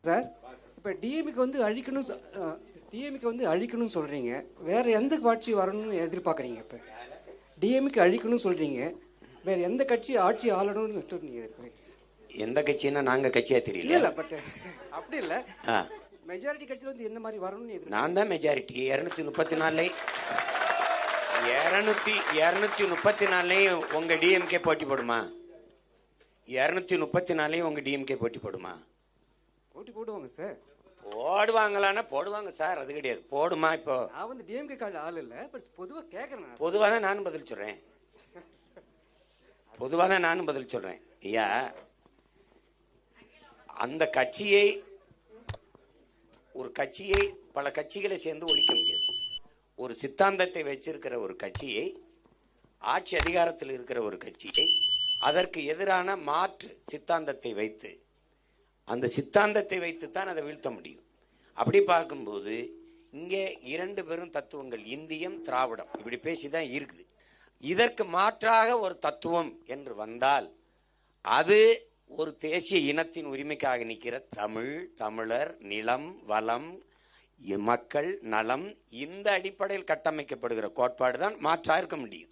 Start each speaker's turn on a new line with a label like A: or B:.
A: Sir, இப்போ DMK வந்து அழிக்கணும்னு சொல்றீங்க. வேற எந்த ஆட்சி வரணும்னு எதிர்பார்க்குறீங்க? இப்போ டிஎம்கே அழிக்கணும்னு சொல்றீங்க, வேற எந்த கட்சி ஆட்சி ஆளணும்னு நீங்க எதிர்பார்க்குறீங்க?
B: எந்த கட்சின்னா நாங்க கட்சியா தெரியல.
A: இல்ல பட் அப்படி இல்ல, மெஜாரிட்டி கட்சியில் வந்து எந்த மாதிரி வரணும்னு
B: நான் தான் மெஜாரிட்டி. 234 உங்க டிஎம்கே போட்டி போடுமா? 234 உங்க டிஎம்கே போட்டி போடுமா?
A: போட்டி போடுவாங்க சார்.
B: போடுவாங்களான்னா போடுவாங்க சார், அது கிடையாது. போடுமா? இப்போ
A: நான் வந்து டிஎம்கே கார்டு ஆள் இல்ல, பட் பொதுவாக கேட்கறேன்.
B: பொதுவாக தான் நானும் பதில் சொல்றேன். ஐயா, அந்த கட்சியை பல கட்சிகளை சேர்ந்து ஒழிக்க முடியாது. ஒரு சித்தாந்தத்தை வச்சிருக்கிற ஒரு கட்சியை, ஆட்சி அதிகாரத்தில் இருக்கிற ஒரு கட்சியை, அதற்கு எதிரான மாற்று சித்தாந்தத்தை வைத்து, அந்த சித்தாந்தத்தை வைத்துத்தான் அதை வீழ்த்த முடியும். அப்படி பார்க்கும்போது இங்கே 2 பெரும் தத்துவங்கள், இந்தியம் திராவிடம், இப்படி பேசிதான் இருக்குது. இதற்கு மாற்றாக ஒரு தத்துவம் என்று வந்தால் அது ஒரு தேசிய இனத்தின் உரிமைக்காக நிற்கிற தமிழர், நிலம், வளம், மக்கள் நலம், இந்த அடிப்படையில் கட்டமைக்கப்படுகிற கோட்பாடு தான் மாற்றா இருக்க முடியும்.